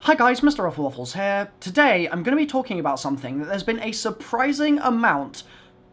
Hi guys, MrRoflWaffles here. Today I'm going to be talking about something that there's been a surprising amount,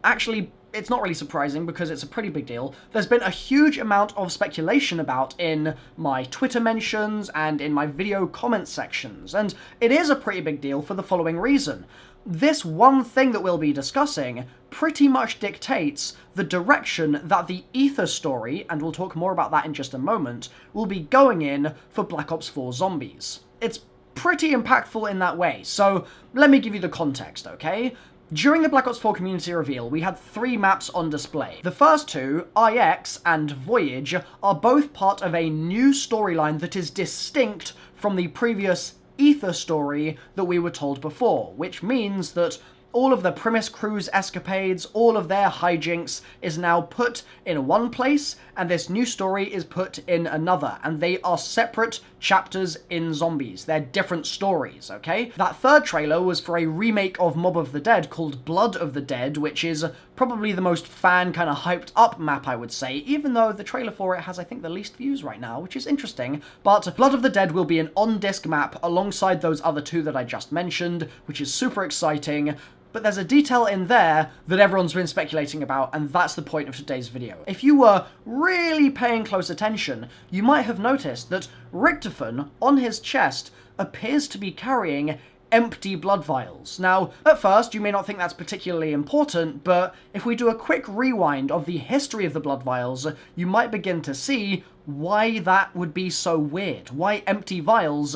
actually it's not really surprising because it's a pretty big deal, there's been a huge amount of speculation about in my Twitter mentions and in my video comment sections, and it is a pretty big deal for the following reason. This one thing that we'll be discussing pretty much dictates the direction that the Ether story, and we'll talk more about that in just a moment, will be going in for Black Ops 4 Zombies. It's pretty impactful in that way, so let me give you the context, okay? During the Black Ops 4 community reveal, we had 3 maps on display. The first two, IX and Voyage, are both part of a new storyline that is distinct from the previous Ether story that we were told before, which means that all of the Primus crew's escapades, all of their hijinks is now put in one place, and this new story is put in another, and they are separate chapters in Zombies. They're different stories, okay? That third trailer was for a remake of Mob of the Dead called Blood of the Dead, which is probably the most fan kind of hyped up map, I would say, even though the trailer for it has, I think, the least views right now, which is interesting. But Blood of the Dead will be an on-disc map alongside those other two that I just mentioned, which is super exciting. But there's a detail in there that everyone's been speculating about, and that's the point of today's video. If you were really paying close attention, you might have noticed that Richtofen, on his chest, appears to be carrying empty blood vials. Now, at first, you may not think that's particularly important, but if we do a quick rewind of the history of the blood vials, you might begin to see why that would be so weird, why empty vials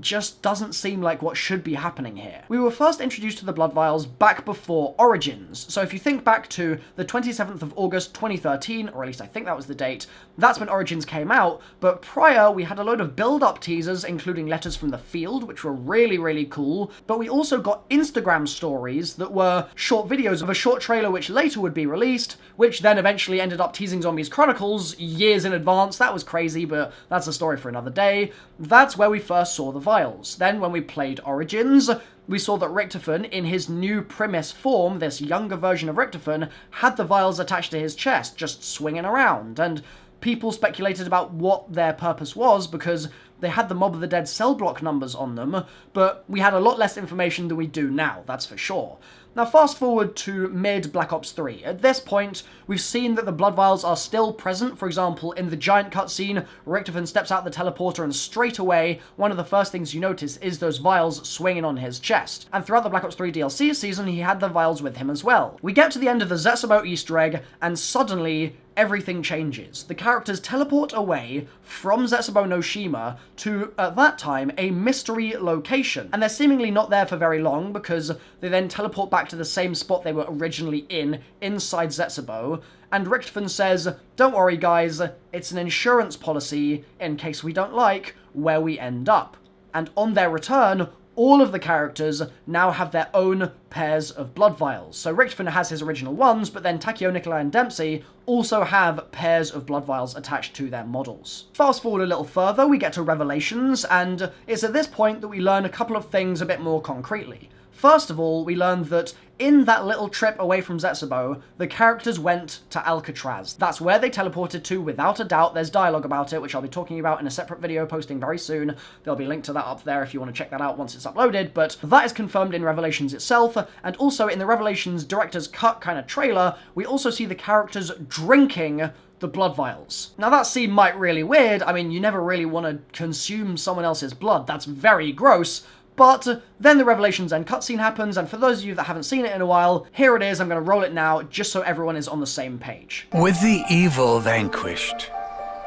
just doesn't seem like what should be happening here. We were first introduced to the blood vials back before Origins, so if you think back to the 27th of August 2013, or at least I think that was the date, that's when Origins came out, but prior we had a load of build-up teasers, including letters from the field, which were really, really cool, but we also got Instagram stories that were short videos of a short trailer which later would be released, which then eventually ended up teasing Zombies Chronicles years in advance. That was crazy, but that's a story for another day. That's where we first saw the vials. Then when we played Origins, we saw that Richtofen, in his new Primus form, this younger version of Richtofen, had the vials attached to his chest, just swinging around, and people speculated about what their purpose was because they had the Mob of the Dead cell block numbers on them, but we had a lot less information than we do now, that's for sure. Now fast forward to mid-Black Ops 3. At this point, we've seen that the blood vials are still present. For example, in the giant cutscene, Richtofen steps out the teleporter and straight away, one of the first things you notice is those vials swinging on his chest. And throughout the Black Ops 3 DLC season, he had the vials with him as well. We get to the end of the Zetsubou Easter egg, and suddenly everything changes. The characters teleport away from Zetsubou no Shima to, at that time, a mystery location. And they're seemingly not there for very long because they then teleport back to the same spot they were originally in, inside Zetsubou. And Richtofen says, "Don't worry guys, it's an insurance policy in case we don't like where we end up." And on their return, all of the characters now have their own pairs of blood vials. So Richtofen has his original ones, but then Takeo, Nikolai, and Dempsey also have pairs of blood vials attached to their models. Fast forward a little further, we get to Revelations, and it's at this point that we learn a couple of things a bit more concretely. First of all, we learned that in that little trip away from Zetsubou, the characters went to Alcatraz. That's where they teleported to, without a doubt. There's dialogue about it, which I'll be talking about in a separate video posting very soon. There'll be a link to that up there if you want to check that out once it's uploaded, but that is confirmed in Revelations itself, and also in the Revelations director's cut kind of trailer, we also see the characters drinking the blood vials. Now that scene might really weird. I mean, you never really want to consume someone else's blood. That's very gross. But then the Revelations end cutscene happens, and for those of you that haven't seen it in a while, here it is. I'm going to roll it now, just so everyone is on the same page. With the evil vanquished,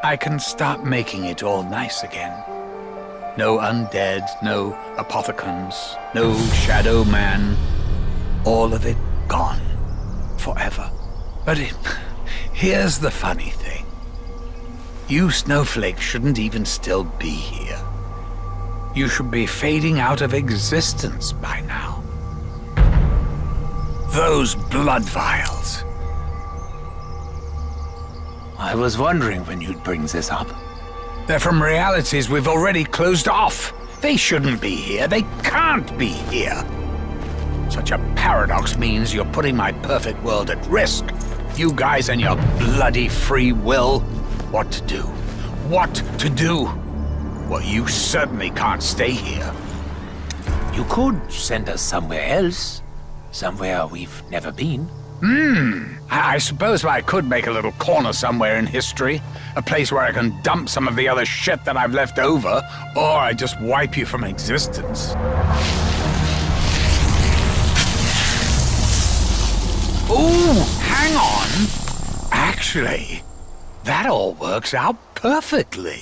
I can start making it all nice again. No undead, no apothecons, no shadow man. All of it gone. Forever. But here's the funny thing. You snowflakes shouldn't even still be here. You should be fading out of existence by now. Those blood vials. I was wondering when you'd bring this up. They're from realities we've already closed off. They shouldn't be here. They can't be here. Such a paradox means you're putting my perfect world at risk. You guys and your bloody free will. What to do? What to do? Well, you certainly can't stay here. You could send us somewhere else. Somewhere we've never been. I suppose I could make a little corner somewhere in history. A place where I can dump some of the other shit that I've left over. Or I just wipe you from existence. Ooh, hang on. Actually, that all works out perfectly.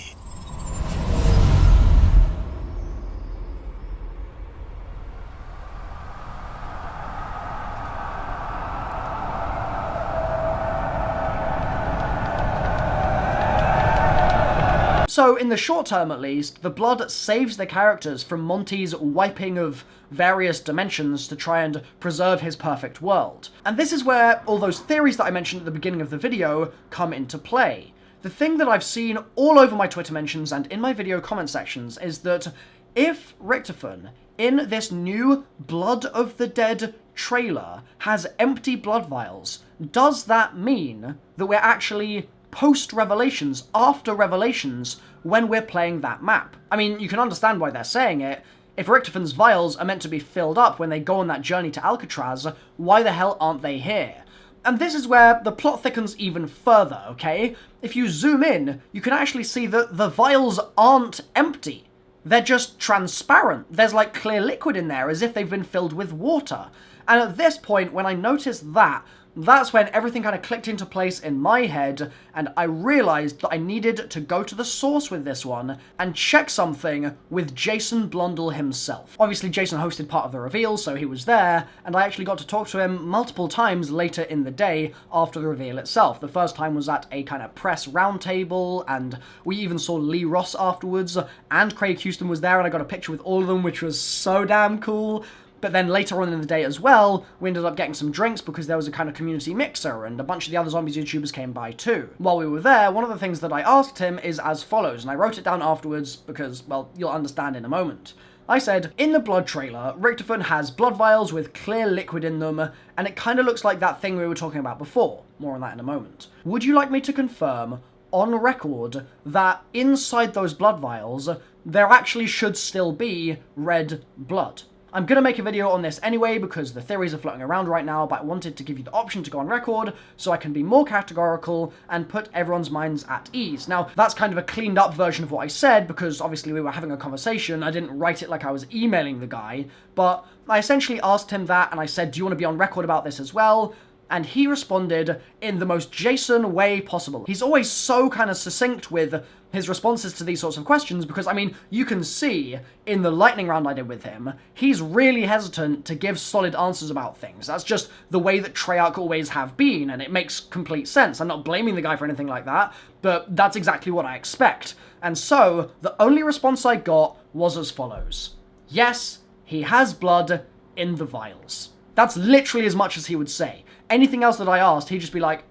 So, in the short term at least, the blood saves the characters from Monty's wiping of various dimensions to try and preserve his perfect world. And this is where all those theories that I mentioned at the beginning of the video come into play. The thing that I've seen all over my Twitter mentions and in my video comment sections is that if Richtofen, in this new Blood of the Dead trailer, has empty blood vials, does that mean that we're actually post-Revelations, after Revelations, when we're playing that map? I mean, you can understand why they're saying it. If Richtofen's vials are meant to be filled up when they go on that journey to Alcatraz, why the hell aren't they here? And this is where the plot thickens even further, okay? If you zoom in, you can actually see that the vials aren't empty. They're just transparent. There's like clear liquid in there, as if they've been filled with water. And at this point, when I noticed that, that's when everything kind of clicked into place in my head, and I realized that I needed to go to the source with this one and check something with Jason Blundell himself. Obviously, Jason hosted part of the reveal, so he was there, and I actually got to talk to him multiple times later in the day after the reveal itself. The first time was at a kind of press roundtable, and we even saw Lee Ross afterwards, and Craig Houston was there, and I got a picture with all of them, which was so damn cool. But then later on in the day as well, we ended up getting some drinks because there was a kind of community mixer, and a bunch of the other Zombies YouTubers came by too. While we were there, one of the things that I asked him is as follows, and I wrote it down afterwards because, well, you'll understand in a moment. I said, in the Blood trailer, Richtofen has blood vials with clear liquid in them, and it kind of looks like that thing we were talking about before. More on that in a moment. Would you like me to confirm, on record, that inside those blood vials, there actually should still be red blood? I'm going to make a video on this anyway because the theories are floating around right now, but I wanted to give you the option to go on record so I can be more categorical and put everyone's minds at ease. Now, that's kind of a cleaned up version of what I said because obviously we were having a conversation. I didn't write it like I was emailing the guy, but I essentially asked him that and I said, do you want to be on record about this as well? And he responded in the most Jason way possible. He's always so kind of succinct with his responses to these sorts of questions because, I mean, you can see in the lightning round I did with him, he's really hesitant to give solid answers about things. That's just the way that Treyarch always have been, and it makes complete sense. I'm not blaming the guy for anything like that, but that's exactly what I expect. And so, the only response I got was as follows. Yes, he has blood in the vials. That's literally as much as he would say. Anything else that I asked, he'd just be like,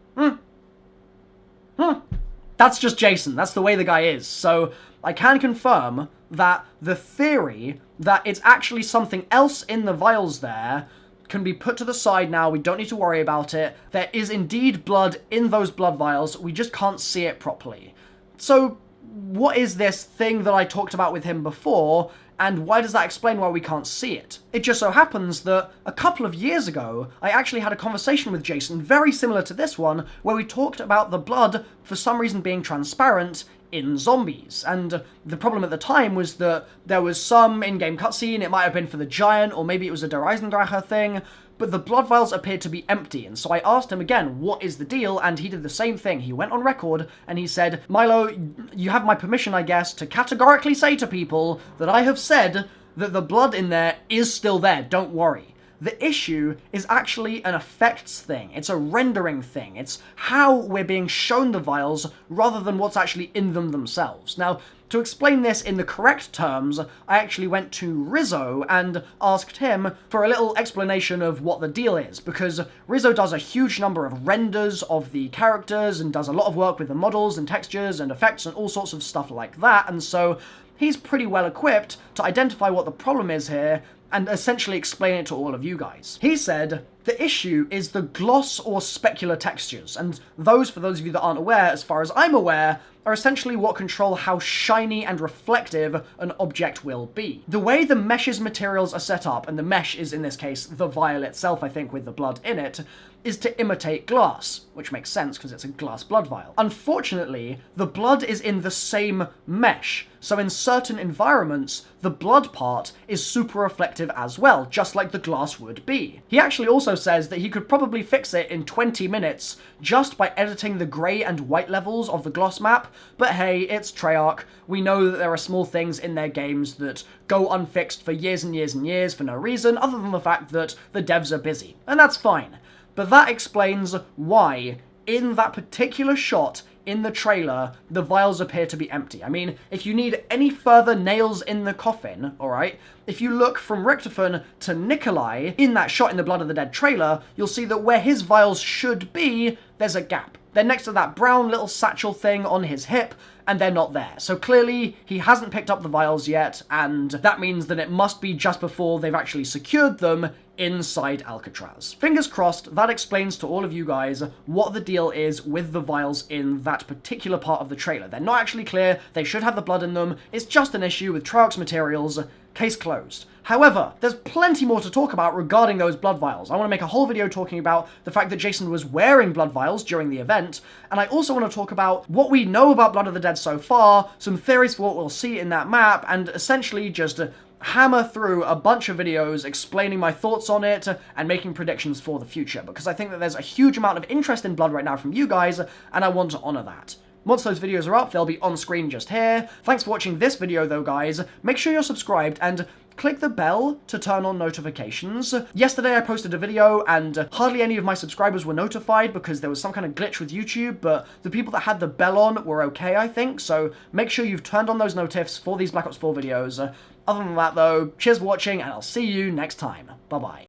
That's just Jason. That's the way the guy is. So I can confirm that the theory that it's actually something else in the vials there can be put to the side now. We don't need to worry about it. There is indeed blood in those blood vials. We just can't see it properly. So what is this thing that I talked about with him before, and why does that explain why we can't see it? It just so happens that a couple of years ago, I actually had a conversation with Jason very similar to this one, where we talked about the blood for some reason being transparent in zombies. And the problem at the time was that there was some in-game cutscene, it might have been for the Giant, or maybe it was a Der Eisendrache thing, but the blood vials appeared to be empty, and so I asked him again, what is the deal? And he did the same thing. He went on record, and he said, Milo, you have my permission, I guess, to categorically say to people that I have said that the blood in there is still there, don't worry. The issue is actually an effects thing. It's a rendering thing. It's how we're being shown the vials rather than what's actually in them themselves. Now, to explain this in the correct terms, I actually went to Rizzo and asked him for a little explanation of what the deal is, because Rizzo does a huge number of renders of the characters and does a lot of work with the models and textures and effects and all sorts of stuff like that, and so he's pretty well equipped to identify what the problem is here and essentially explain it to all of you guys. He said, the issue is the gloss or specular textures, and those, for those of you that aren't aware, as far as I'm aware, are essentially what control how shiny and reflective an object will be. The way the mesh's materials are set up, and the mesh is in this case the vial itself, I think, with the blood in it, is to imitate glass, which makes sense because it's a glass blood vial. Unfortunately, the blood is in the same mesh, so in certain environments, the blood part is super reflective as well, just like the glass would be. He actually also says that he could probably fix it in 20 minutes just by editing the grey and white levels of the gloss map, but hey, it's Treyarch. We know that there are small things in their games that go unfixed for years and years and years for no reason, other than the fact that the devs are busy, and that's fine. But that explains why, in that particular shot in the trailer, the vials appear to be empty. I mean, if you need any further nails in the coffin, alright, if you look from Richtofen to Nikolai in that shot in the Blood of the Dead trailer, you'll see that where his vials should be, there's a gap. They're next to that brown little satchel thing on his hip, and they're not there. So clearly, he hasn't picked up the vials yet, and that means that it must be just before they've actually secured them inside Alcatraz. Fingers crossed, that explains to all of you guys what the deal is with the vials in that particular part of the trailer. They're not actually clear, they should have the blood in them, it's just an issue with Treyarch's materials, case closed. However, there's plenty more to talk about regarding those blood vials. I want to make a whole video talking about the fact that Jason was wearing blood vials during the event, and I also want to talk about what we know about Blood of the Dead so far, some theories for what we'll see in that map, and essentially just hammer through a bunch of videos explaining my thoughts on it and making predictions for the future, because I think that there's a huge amount of interest in Blood right now from you guys, and I want to honor that. Once those videos are up, they'll be on screen just here. Thanks for watching this video though, guys. Make sure you're subscribed and click the bell to turn on notifications. Yesterday I posted a video and hardly any of my subscribers were notified because there was some kind of glitch with YouTube, but the people that had the bell on were okay, I think, so make sure you've turned on those notifs for these Black Ops 4 videos. Other than that though, cheers for watching and I'll see you next time. Bye bye.